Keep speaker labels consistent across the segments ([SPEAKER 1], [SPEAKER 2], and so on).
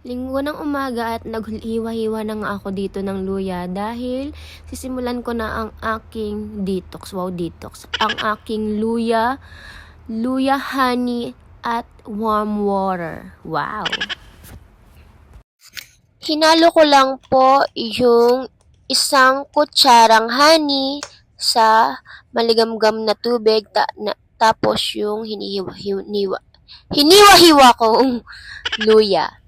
[SPEAKER 1] Linggo ng umaga at naghiwa-hiwa na nga ako dito ng luya dahil sisimulan ko na ang aking detox. Wow, detox. Ang aking luya honey at warm water. Wow. Hinalo ko lang po yung isang kutsarang honey sa maligamgam na tubig tapos yung hiniwa-hiwa kong luya.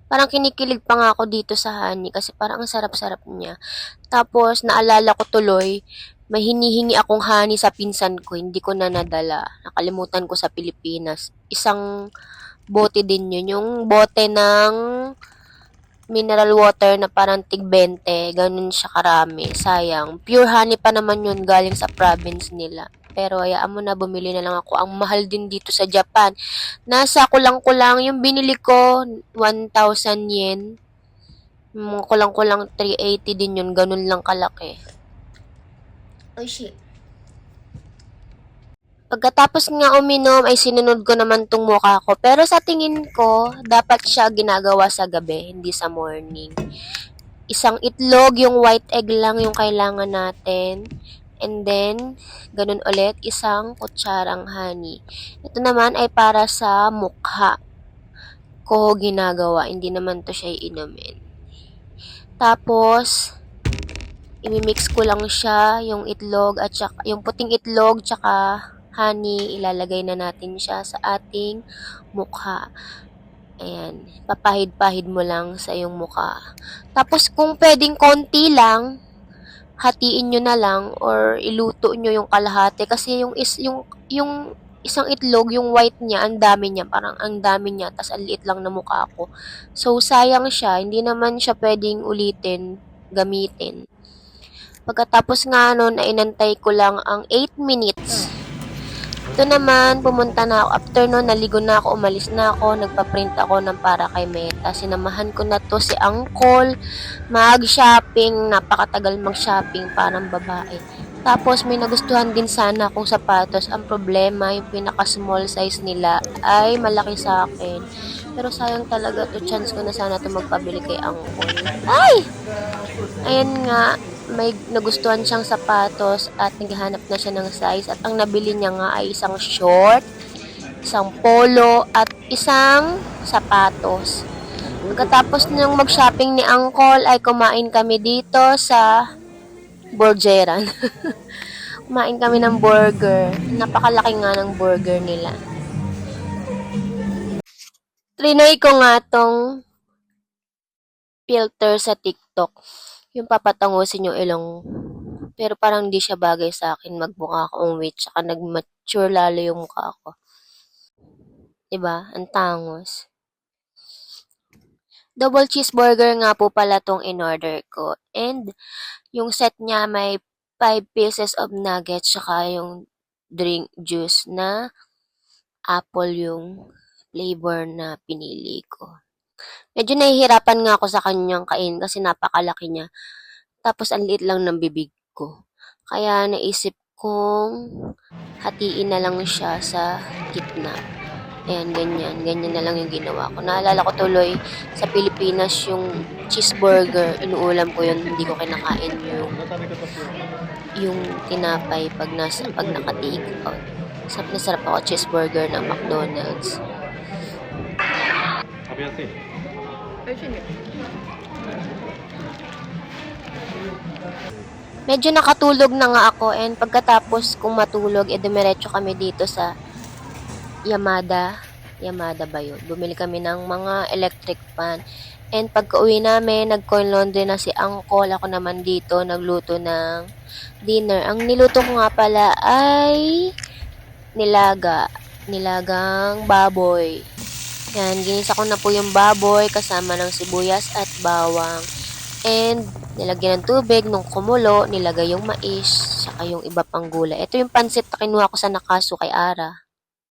[SPEAKER 1] Parang kinikilig pa nga ako dito sa honey kasi parang ang sarap-sarap niya. Tapos, naalala ko tuloy, may hinihingi akong honey sa pinsan ko, hindi ko na nadala. Nakalimutan ko sa Pilipinas. Isang bote din yun, yung bote ng mineral water na parang tig-20, ganun siya karami. Sayang. Pure honey pa naman yun galing sa province nila. Pero hayaan mo na, bumili na lang ako. Ang mahal din dito sa Japan. Nasa kulang-kulang, yung binili ko, 1,000 yen. Kulang-kulang 380 din yun. Ganun lang kalaki. Oishi. Pagkatapos nga uminom, ay sinunod ko naman tong mukha ko. Pero sa tingin ko, dapat siya ginagawa sa gabi, hindi sa morning. Isang itlog, yung white egg lang yung kailangan natin. And then, ganun ulit, isang kutsarang honey. Ito naman ay para sa mukha ko ginagawa. Hindi naman to siya inumin. Tapos, imimix ko lang siya, yung itlog at saka, yung puting itlog tsaka honey, ilalagay na natin siya sa ating mukha. Ayan, papahid-pahid mo lang sa iyong mukha. Tapos, kung pwedeng konti lang, hatiin nyo na lang or iluto nyo yung kalahati kasi yung isang itlog, yung white niya, ang dami niya, parang ang dami niya, tas ang liit lang na mukha ko. So, sayang siya, hindi naman siya pwedeng ulitin, gamitin. Pagkatapos nga nun, inantay ko lang ang 8 minutes. Ito naman, pumunta na ako. After nun, naligo na ako, umalis na ako, nagpa-print ako ng para kay Meta. Sinamahan ko na to si Uncle mag-shopping. Napakatagal mag-shopping, parang babae. Tapos, may nagustuhan din sana akong sapatos. Ang problema, yung pinaka-small size nila ay malaki sa akin. Pero sayang talaga to, chance ko na sana to magpabili kay Uncle. Ay! Ayan nga, may nagustuhan siyang sapatos at naghahanap na siya ng size at ang nabili niya nga ay isang short, isang polo at isang sapatos. Pagkatapos nang mag-shopping ni Uncle ay kumain kami dito sa Burgeran. Kumain kami ng burger. Napakalaki nga ng burger nila. Trinay ko nga tong filter sa TikTok. Yung papatangusin yung ilong. Pero parang hindi siya bagay sa akin. Magmukha akong witch. Saka nag-mature lalo yung mukha ko. Diba? Ang tangos. Double cheeseburger nga po pala tong in-order ko. And yung set niya may 5 pieces of nuggets. Saka yung drink juice na apple yung flavor na pinili ko. Medyo nahihirapan nga ako sa kanyang kain kasi napakalaki niya. Tapos, ang liit lang ng bibig ko. Kaya, naisip kong hatiin na lang siya sa gitna. Ayan, ganyan. Ganyan na lang yung ginawa ko. Naalala ko tuloy, sa Pilipinas, yung cheeseburger, inuulam ko yun, hindi ko kinakain yung tinapay pag naka-take out. Sarap na sarap ako cheeseburger ng McDonald's. Medyo nakatulog na nga ako and pagkatapos kong matulog, dumiretso kami dito sa Yamada. Yamada ba yun? Bumili kami ng mga electric fan. And pagka-uwi namin, nag-coin laundry na si Uncle. Ako naman dito, nagluto ng dinner. Ang niluto ko nga pala ay nilagang baboy. Yan, ginisa ko na po yung baboy kasama ng sibuyas at bawang. And nilagyan ng tubig, nung kumulo, nilagay yung mais, saka yung iba pang gulay. Ito yung pansit na kinuha ko sa Nakasu kay Ara.